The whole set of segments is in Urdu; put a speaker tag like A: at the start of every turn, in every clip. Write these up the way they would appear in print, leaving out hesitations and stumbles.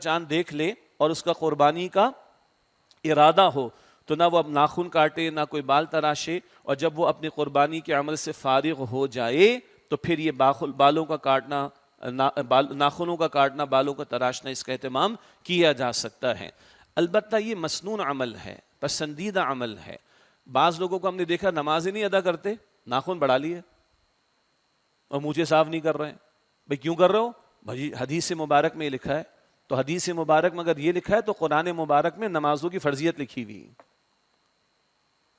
A: چاند دیکھ لے اور اس کا قربانی کا ارادہ ہو تو نہ وہ اب ناخن کاٹے نہ کوئی بال تراشے، اور جب وہ اپنی قربانی کے عمل سے فارغ ہو جائے تو پھر یہ بالوں کا کاٹنا، ناخنوں کا کاٹنا، بالوں کا تراشنا، اس کا اہتمام کیا جا سکتا ہے۔ البتہ یہ مسنون عمل ہے، پسندیدہ عمل ہے۔ بعض لوگوں کو ہم نے دیکھا نماز ہی نہیں ادا کرتے، ناخن بڑھا لیے اور مونچھیں صاف نہیں کر رہے ہیں۔ بھئی کیوں کر رہے ہو؟ بھائی حدیث مبارک میں لکھا ہے۔ تو حدیث مبارک میں اگر یہ لکھا ہے تو قرآن مبارک میں نمازوں کی فرضیت لکھی ہوئی۔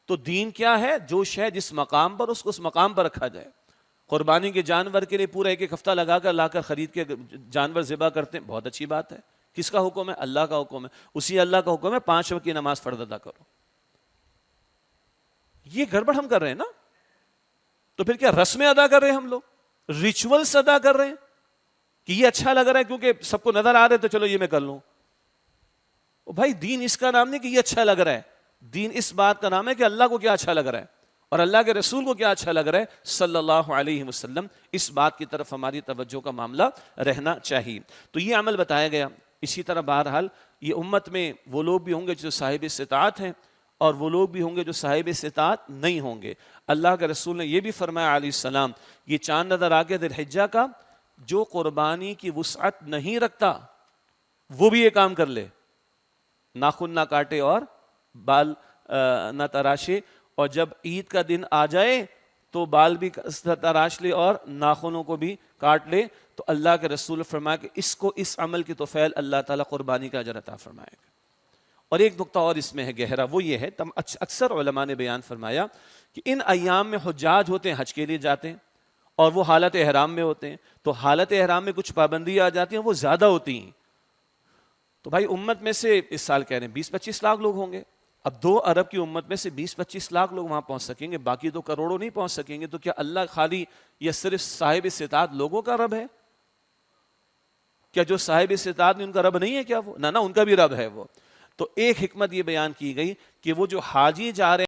A: تو دین کیا ہے؟ جو شے جس مقام پر، اس کو اس مقام پر رکھا جائے۔ قربانی کے جانور کے لیے پورا ایک ہفتہ لگا کر لا کر خرید کے جانور ذبح کرتے ہیں، بہت اچھی بات ہے۔ کس کا حکم ہے؟ اللہ کا حکم ہے۔ اسی اللہ کا حکم ہے 5 وقت کی نماز فرض ادا کرو۔ یہ گڑبڑ ہم کر رہے ہیں نا۔ تو پھر کیا رسمیں ادا کر رہے ہیں ہم لوگ، ریچولز ادا کر رہے ہیں کہ یہ اچھا لگ رہا ہے کیونکہ سب کو نظر آ رہے تو چلو یہ میں کر لوں۔ بھائی دین اس کا نام نہیں کہ یہ اچھا لگ رہا ہے، دین اس بات کا نام ہے کہ اللہ کو کیا اچھا لگ رہا ہے اور اللہ کے رسول کو کیا اچھا لگ رہا ہے صلی اللہ علیہ وسلم۔ اس بات کی طرف ہماری توجہ کا معاملہ رہنا چاہیے۔ تو یہ عمل بتایا گیا۔ اسی طرح بہرحال یہ امت میں وہ لوگ بھی ہوں گے جو صاحب استطاعت ہیں اور وہ لوگ بھی ہوں گے جو صاحب استطاعت نہیں ہوں گے۔ اللہ کے رسول نے یہ بھی فرمایا علیہ السلام، یہ چاند نظر آ گیا ذی الحجہ کا، جو قربانی کی وسعت نہیں رکھتا وہ بھی یہ کام کر لے، ناخن نہ کاٹے اور بال نہ تراشے، اور جب عید کا دن آ جائے تو بال بھی تراش لے اور ناخنوں کو بھی کاٹ لے۔ تو اللہ کے رسول فرمایا کہ اس عمل کی توفیل اللہ تعالیٰ قربانی کا اجر عطا فرمائے گا۔ اور ایک نقطہ اور اس میں ہے گہرا، وہ یہ ہے اکثر علماء نے بیان فرمایا کہ ان ایام میں حجاج ہوتے ہیں، حج کے لیے جاتے ہیں اور وہ حالت احرام میں ہوتے ہیں، تو حالت احرام میں کچھ پابندی آ جاتی ہیں، وہ زیادہ ہوتی ہیں۔ تو بھائی امت میں سے اس سال کہہ رہے ہیں 20-25 لاکھ لوگ ہوں گے۔ اب 2 ارب کی امت میں سے 20-25 لاکھ لوگ وہاں پہنچ سکیں گے، باقی تو کروڑوں نہیں پہنچ سکیں گے۔ تو کیا اللہ خالی یا صرف صاحب استطاعت لوگوں کا رب ہے؟ کیا جو صاحب استطاعت ان کا رب نہیں ہے کیا وہ؟ نہ ان کا بھی رب ہے وہ۔ تو ایک حکمت یہ بیان کی گئی کہ وہ جو حاجی جا رہے